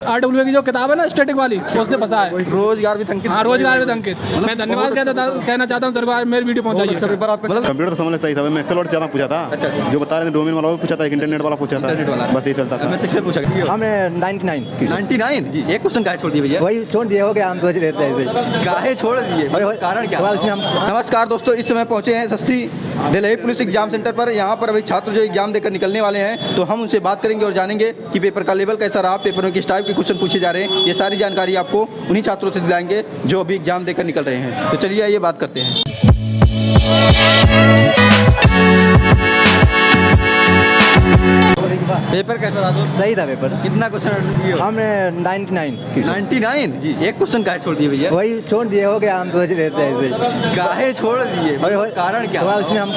RWA की जो किताब है ना स्टैटिक वाली, उससे फंसा है। रोजगार विद अंकित। हाँ, रोजगार विद अंकित। मैं धन्यवाद कहना चाहता हूँ सर को, मेरी वीडियो पहुंचाइए। कंप्यूटर तो समझ सही था, मैं एक्सेल वर्ड ज़्यादा पूछा था। अच्छा। जो बता रहे थे डोमेन वाला वो पूछा था, एक इंटरनेट वाला पूछा था, बस यही चलता था। मैं शिक्षक पूछा हमने 99 जी। एक क्वेश्चन काहे छोड़ दिए भैया? वही छोड़ दिए, हो गया, हम सोच रहे थे काहे छोड़ दिए, कारण क्या? नमस्कार दोस्तों, इस समय पहुंचे हैं सस्ती दिल्ली पुलिस एग्जाम सेंटर पर। यहाँ पर अभी छात्र जो एग्जाम देकर निकलने वाले हैं, तो हम उनसे बात करेंगे और जानेंगे कि पेपर का लेवल कैसा रहा, पेपर में किस टाइप के क्वेश्चन पूछे जा रहे हैं। ये सारी जानकारी आपको उन्हीं छात्रों से दिलाएंगे जो अभी एग्जाम देकर निकल रहे हैं। तो चलिए आइए बात करते हैं। पेपर कैसा रहा दोस्त? सही था पेपर। कितना क्वेश्चन अटेंड किए? हमने 99 जी। एक क्वेश्चन काहे छोड़ दिए भैया? वही छोड़ दिए, हो गया, हम सोच रहे थे ऐसे। काहे छोड़ दिए, कारण क्या? उसमें हम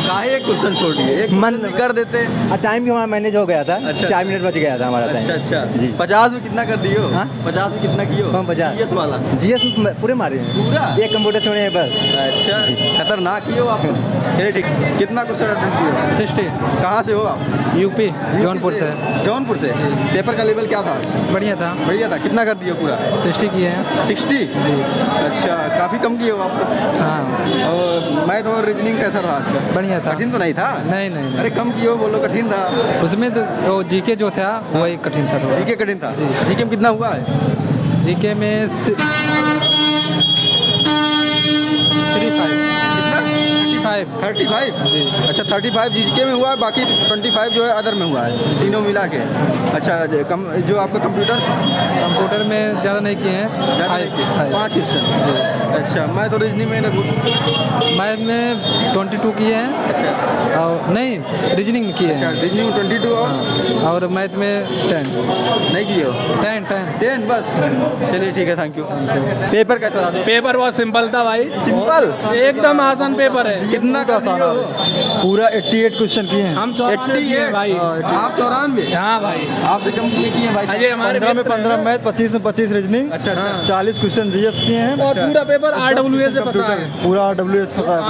काहे एक क्वेश्चन छोड़ दिए? एक मन कर देते। टाइम भी हमारा मैनेज हो गया था। अच्छा। 4 मिनट बच गया था हमारा टाइम। अच्छा जी। 50 में कितना कर दिए हो? हाँ? 50 में कितना किए हो? कौन 50? जीएस वाला। जीएस पूरे मारे हैं, पूरा? एक कंप्यूटर छोड़े हैं बस। अच्छा, खतरनाक ही हो आप। चलिए ठीक। कितना क्वेश्चन अटेंड किए हो? 60। कहाँ से हो आप? यूपी जौनपुर से। जौनपुर से। पेपर का लेवल क्या था? बढ़िया था। बढ़िया था। कितना कर दिए पूरा? 60 किए हैं। 60 जी। अच्छा, काफ़ी कम किए हो आप। हाँ, और मैथ और रीजनिंग कैसा रहा आज का? बढ़िया था। कठिन तो नहीं था? नहीं अरे कम किए हो, बोलो कठिन था। उसमें तो वो जीके जो था वही कठिन था थोड़ा। जीके कठिन था। जीके में कितना हुआ है? जीके में 35 जी। अच्छा, 35 जीके में हुआ है, बाकी 25 जो है अदर में हुआ है, तीनों मिला के। अच्छा, जो आपका कंप्यूटर में ज़्यादा नहीं किए हैं, 5 क्वेश्चन जी। अच्छा, मैं तो रीजनिंग में मैथ में 22 किए हैं। अच्छा, और नहीं, रीजनिंग में किए अच्छा, हैं। रीजनिंग में 22 और मैथ में 10 नहीं किए हो? 10 बस। चलिए ठीक है, थैंक यू। पेपर कैसा रहा दोस्त? पेपर बहुत सिंपल था भाई, सिंपल, एकदम आसान पेपर है। कितना का आसान? पूरा 88 क्वेश्चन किए हैं। हम 94 किए हैं भाई। आप 94? हाँ भाई, आपसे कम किए हैं भाई? अजय हमारे 15 में 15 मैथ, 25 में 25 रीजनिंग। अच्छा, 40 क्वेश्चन जीएस किए हैं। और पूरा पेपर RWA से फंसा है। पूरा RWA फंसा है।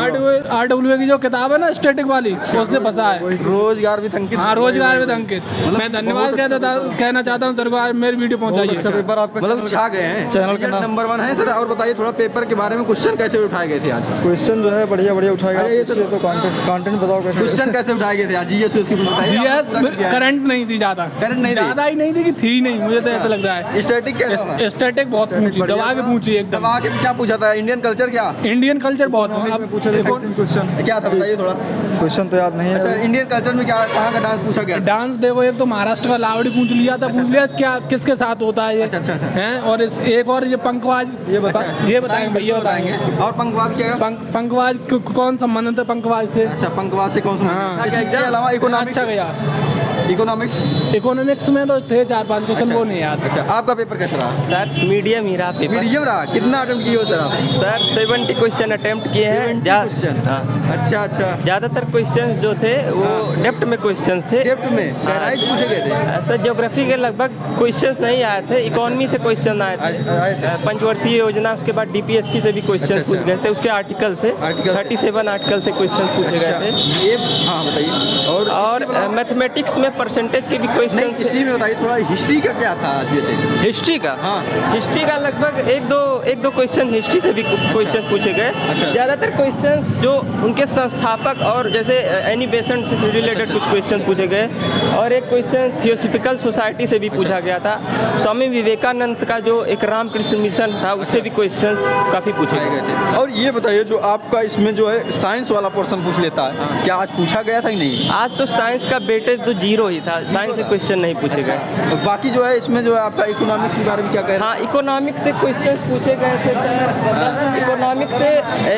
RWA की जो किताब है ना स्टैटिक वाली, उससे फंसा है। रोजगार विद अंकित। हाँ, रोजगार विद अंकित। मैं धन्यवाद कहना चाहता हूँ सर को, मेरी वीडियो पहुंचाइए। अच्छा पेपर आपका मतलब छा गए हैं, चैनल का नाम नंबर 1 है सर। और बताइए थोड़ा पेपर के बारे में, क्वेश्चन कैसे उठाए गए थे आज? क्वेश्चन जो है बढ़िया उठाएगा। ये सर तो कंटेंट बताओ कैसे क्वेश्चन कैसे उठाए गए थे आज? जीएस उसकी बताइए। जीएस करंट नहीं थी ज़्यादा, करंट नहीं थी? ज़्यादा ही नहीं थी कि थी नहीं, मुझे तो ऐसा लग रहा है। स्टैटिक कैसा था? स्टैटिक बहुत पूछी, दबा के पूछी एकदम। दबा के क्या पूछा था? इंडियन कल्चर क्या? इंडियन कल्चर बहुत पूछा था क्वेश्चन। क्या था बताइए थोड़ा। क्वेश्चन तो याद नहीं अच्छा, है। इंडियन कल्चर में क्या, कहाँ का डांस पूछा गया? डांस देखो, एक तो महाराष्ट्र का लावड़ी पूछ लिया था, पूछ लिया क्या किसके साथ होता है ये। अच्छा। हैं, और एक और ये पंखवाज, ये बताएंगे भैया, बताएंगे। और पंखवाज क्या? पंखवाज कौन संबंधित है पंखवाज से? अच्छा, पंखवाज से कौन सा? हाँ। इसके अलावा इकोनॉमिक्स। अच्छा गया। इकोनॉमिक्स में तो थे 4-5 क्वेश्चन, वो नहीं याद। अच्छा, आपका पेपर कैसा रहा? सर मीडियम ही रहा पेपर। मीडियम रहा। कितना अटेम्प्ट किए हो सर आप? सर 70 क्वेश्चन अटेम्प्ट किए हैं। 70 क्वेश्चन। हाँ। अच्छा। ज़्यादातर क्वेश्चंस जो थे वो डेप्थ में क्वेश्चंस थे। डेप्थ में गहराई से पूछे गए थे? सर ज्योग्राफी के लगभग क्वेश्चंस नहीं आए थे, इकोनॉमी से क्वेश्चन आए थे। पंचवर्षीय योजना, उसके बाद डीपीएसपी से भी क्वेश्चन पूछ गए थे, उसके आर्टिकल से 37 आर्टिकल से क्वेश्चन पूछे गए थे। ये हाँ बताइए। और मैथमेटिक्स में परसेंटेज के भी क्वेश्चन। इसी में बताइए थोड़ा, हिस्ट्री का क्या था आज ये? हिस्ट्री का? हाँ, हिस्ट्री का लगभग एक दो क्वेश्चन हिस्ट्री से भी क्वेश्चन पूछे गए। अच्छा। ज़्यादातर क्वेश्चंस जो उनके संस्थापक और जैसे एनी बेसेंट से रिलेटेड कुछ क्वेश्चन पूछे गए, और एक क्वेश्चन थियोसॉफिकल सोसाइटी से भी पूछा गया था। स्वामी विवेकानंद का जो एक रामकृष्ण मिशन था, उससे भी क्वेश्चंस काफ़ी पूछे गए थे। और ये बताइए, जो आपका इसमें जो है साइंस वाला पोर्शन पूछ लेता है, क्या आज पूछा गया था कि नहीं? आज तो साइंस का वेटेज तो 0 ही था, साइंस से क्वेश्चन नहीं पूछे गए। बाकी जो है इसमें जो है आपका इकोनॉमिक्स के बारे में क्या कह रहे हैं? हाँ, इकोनॉमिक्स से क्वेश्चन पूछे गए थे सर। इकोनॉमिक्स से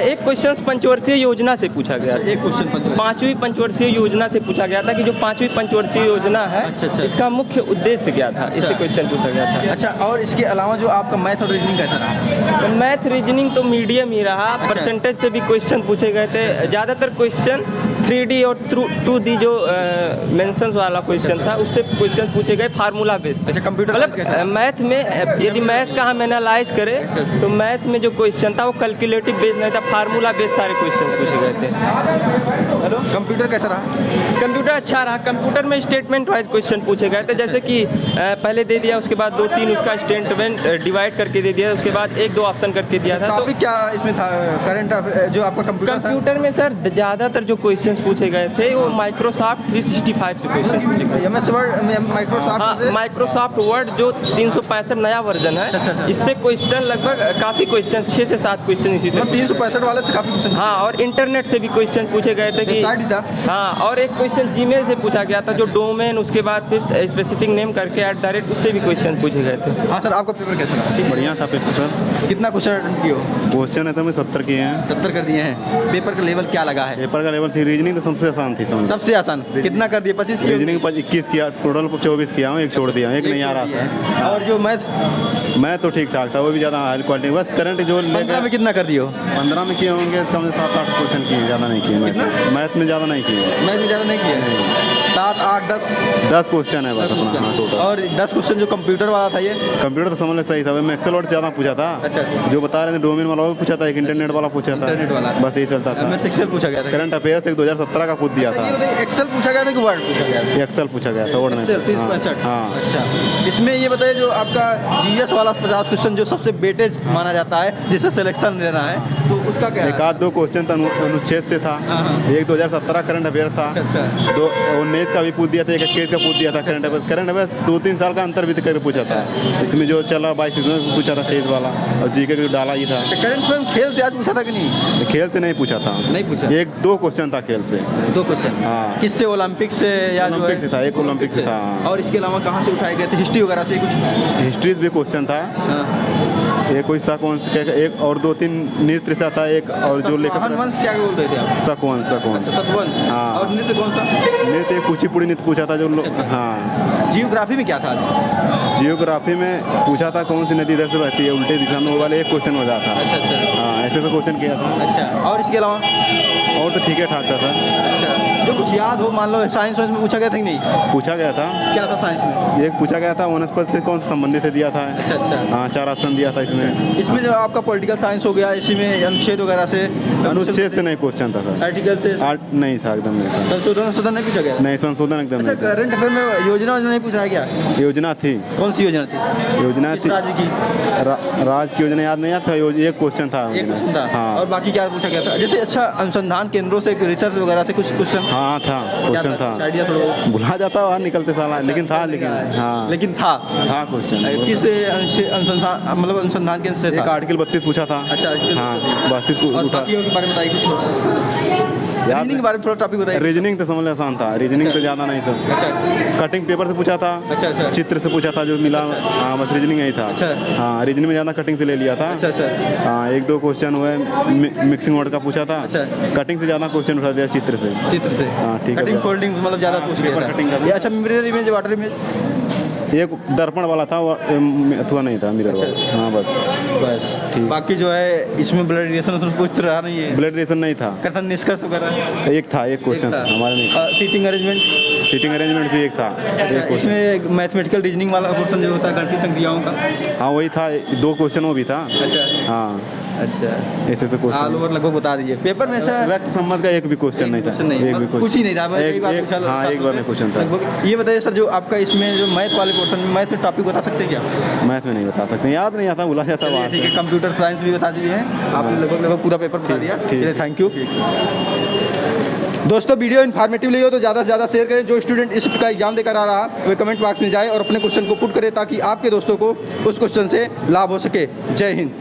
एक क्वेश्चन पंचवर्षीय योजना से पूछा गया। एक क्वेश्चन 5वीं पंचवर्षीय योजना से पूछा गया था कि जो 5वीं पंचवर्षीय योजना है, इसका मुख्य उद्देश्य क्या था, इससे क्वेश्चन पूछा गया था। अच्छा, और इसके अलावा जो आपका मैथ और रीजनिंग कैसा रहा? तो मैथ रीजनिंग तो मीडियम ही रहा। परसेंटेज से भी क्वेश्चन पूछे गए थे। ज़्यादातर क्वेश्चन 3D और 2D जो मेंशंस वाला क्वेश्चन था, उससे क्वेश्चन पूछे गए फार्मूला बेस्ड। अच्छा, कंप्यूटर साइंस कैसा है? मैथ में यदि मैथ का हम एनालाइज करें तो मैथ में जो क्वेश्चन था वो कैलकुलेटिव बेस्ड नहीं था, फार्मूला बेस्ड सारे क्वेश्चन पूछे गए थे। हेलो, कंप्यूटर कैसा रहा? कंप्यूटर अच्छा रहा। कंप्यूटर में स्टेटमेंट वाइज क्वेश्चन पूछे गए थे, जैसे कि पहले दे दिया, उसके बाद 2-3 उसका स्टेटमेंट डिवाइड करके दे दिया, उसके बाद 1-2 ऑप्शन करके दिया था। तो टॉपिक क्या इसमें था? करंट जो आपका कंप्यूटर में सर ज़्यादातर जो क्वेश्चंस पूछे गए थे वो माइक्रोसॉफ्ट 365 से क्वेश्चन पूछे गए। MS वर्ड, माइक्रोसॉफ्ट से? माइक्रोसॉफ्ट वर्ड जो 365 नया वर्जन है, अच्छा। इससे क्वेश्चन लगभग काफ़ी क्वेश्चन 6 से 7 क्वेश्चन इसी से। 365 वाले से काफी क्वेश्चन। हाँ, और इंटरनेट से भी क्वेश्चन पूछे गए थे कि हाँ, और एक क्वेश्चन जीमेल से पूछा गया था, जो डोमेन, उसके बाद फिर स्पेसिफिक नेम करके @ उससे भी क्वेश्चन पूछे गए थे। हाँ सर, आपका पेपर कैसा रहा? बढ़िया था पेपर सर। कितना क्वेश्चन अटेंड किए हो? क्वेश्चन है तो मैं 70 किए हैं। 70 कर दिए हैं। पेपर का लेवल क्या लगा है? पेपर का लेवल थी, रीजनिंग तो सबसे आसान थी समझ। सबसे आसान कितना कर दिए? 25 किए? रीजनिंग 21 किया, टोटल 24 किया हूँ, एक छोड़ दिया, एक नहीं आ रहा था। और जो मैथ? मैं तो ठीक ठाक था, वो भी ज़्यादा हाई क्वालिटी, बस करंट जो 15 में कितना कर दिए हो? 15 में किए होंगे कम से 7-8 क्वेश्चन किए, ज़्यादा नहीं किए। मैथ में ज़्यादा नहीं किए। मैथ में ज़्यादा नहीं किए? 7, 8, 10 क्वेश्चन है बस अपना। हाँ, टोटल। और 10 क्वेश्चन जो कंप्यूटर वाला था ये? कंप्यूटर तो समझ लो सही था, मैं एक्सेल वर्ड ज़्यादा पूछा था। अच्छा। जो बता रहे थे डोमेन वाला वो पूछा था, एक इंटरनेट वाला पूछा था। इंटरनेट वाला बस यही चलता था। MS एक्सेल पूछा गया था? करंट अफेयर्स एक 2017 का पूछ दिया अच्छा, ये था। बताइए, एक्सेल पूछा गया था कि वर्ड पूछा गया था? एक्सेल पूछा गया था, वर्ड नहीं। एक्सेल 365। हाँ। अच्छा, इसमें ये बताइए जो आपका GS वाला 50 क्वेश्चन जो सबसे वेटेज माना जाता है, जिसे सिलेक्शन लेना है, तो उसका क्या है? 1-2 क्वेश्चन तो अनुच्छेद से था। एक 2017 करंट अफेयर था। अच्छा। 19 का भी पूछ दिया था, एक 21 का पूछ दिया था। करंट अफेयर 2-3 साल का अंतर भी करके पूछा था। इसमें जो चल रहा 22 में पूछा था तेज वाला, और जीके का डाला ही था। करंट फिल्म खेल से आज पूछा था कि नहीं? खेल से नहीं पूछा था। नहीं पूछा? 1-2 क्वेश्चन था खेल से। 2 क्वेश्चन? हाँ। किससे? ओलंपिक से या जो ओलंपिक से था, एक ओलंपिक से था। और इसके अलावा कहाँ से उठाए गए थे? हिस्ट्री वगैरह से कुछ? हिस्ट्रीज भी क्वेश्चन था। एक कोई सकवंश, एक और 2-3 नृत्य से था, एक और जो लेकर वंश क्या बोलते थे आप? सकवंश। अच्छा, सतवंश। हाँ। और नृत्य कौन सा? नृत्य कुचिपुड़ी नृत्य पूछा था जो लोग। हाँ। जियोग्राफी में क्या था आज? जियोग्राफी में पूछा था कौन सी नदी इधर से बहती है उल्टे दिशा में, वो वाले एक क्वेश्चन हो जाता। अच्छा। हाँ, ऐसे तो क्वेश्चन किया था। अच्छा, और इसके अलावा? और तो ठीक है ठाक था सर। अच्छा, जो कुछ याद हो, मान लो साइंस में पूछा गया था कि नहीं? पूछा गया था। क्या था साइंस में? एक पूछा गया था वनस्पति से कौन से संबंधित है दिया था। अच्छा। हाँ, 4 ऑप्शन दिया था इसमें। इसमें जो आपका पॉलिटिकल साइंस हो गया, इसी में अनुच्छेद वगैरह से? अनुच्छेद से नहीं क्वेश्चन था सर। आर्टिकल से? आर्ट नहीं था, एकदम नहीं था। संशोधन नहीं पूछा गया? नहीं, संशोधन एकदम अच्छा, नहीं था। करंट अफेयर में योजना नहीं पूछा गया? योजना थी। कौन सी योजना थी? योजना किस थी राज्य की? राज्य की योजना याद नहीं आता, एक क्वेश्चन था। एक क्वेश्चन था। हाँ। और बाकी क्या पूछा गया था? जैसे अच्छा, अनुसंधान केंद्रों से रिसर्च वगैरह से कुछ क्वेश्चन? हाँ था, क्वेश्चन था। आइडिया थोड़ा भुला जाता है निकलते साला, लेकिन था, लेकिन था क्वेश्चन। किस अनुसंधान, मतलब अनुसंधान केंद्र से एक था? आर्टिकल 32 पूछा था। अच्छा, आर्टिकल हाँ, 32 को और उठा। बाकी और के बारे में बताइए कुछ। रीजनिंग के बारे में थोड़ा टॉपिक बताइए। रीजनिंग तो समझ लो आसान था, रीजनिंग तो ज़्यादा नहीं था। अच्छा। कटिंग पेपर से पूछा था। अच्छा। चित्र से पूछा था जो मिला। हाँ, बस रीजनिंग यही था। अच्छा। हाँ, रीजनिंग में ज़्यादा कटिंग से ले लिया था। अच्छा। हाँ, 1-2 क्वेश्चन हुए मिक्सिंग वर्ड का पूछा था। अच्छा। कटिंग से ज़्यादा क्वेश्चन उठा दिया चित्र से। हाँ, ठीक है। कटिंग फोल्डिंग मतलब ज़्यादा पूछ लिया था। कटिंग का। ये अच्छा, मिरर इमेज, वाटर इमेज? एक दर्पण वाला था, अथवा नहीं था, मिरर वाला। हाँ, बस ठीक। बाकी जो है इसमें ब्लड रिलेशन उसमें पूछ रहा नहीं है? ब्लड रिलेशन नहीं था। कथन निष्कर्ष वगैरह? एक था, एक क्वेश्चन हमारे नहीं। Seating arrangement? सीटिंग अरेंजमेंट भी एक था। अच्छा, इसमें मैथमेटिकल रीजनिंग वाला पोर्शन जो होता है गणितीय संक्रियाओं का? हाँ, वही था, 2 क्वेश्चन वो भी था। अच्छा। हाँ, अच्छा, ऐसे तो क्वेश्चन ऑल ओवर लगभग बता दीजिए। पेपर में ऐसा रक्त संबंध का एक भी क्वेश्चन नहीं था। एक भी कुछ ही नहीं रहा। एक बार नहीं क्वेश्चन था। ये बताइए सर, जो आपका इसमें जो मैथ वाले पोर्शन में, मैथ में टॉपिक बता सकते हैं क्या? मैथ में नहीं बता सकते, याद नहीं आता, भुला जाता बात। ठीक है, कंप्यूटर साइंस भी बता दीजिए हैं आपने, लगभग पूरा पेपर बता दिया। ठीक है, थैंक यू। दोस्तों, वीडियो इन्फॉर्मेटिव लगी हो तो ज़्यादा से ज़्यादा शेयर करें। जो स्टूडेंट इस का एग्जाम देकर आ रहा है वे कमेंट बॉक्स में जाए और अपने क्वेश्चन को पुट करें, ताकि आपके दोस्तों को उस क्वेश्चन से लाभ हो सके। जय हिंद।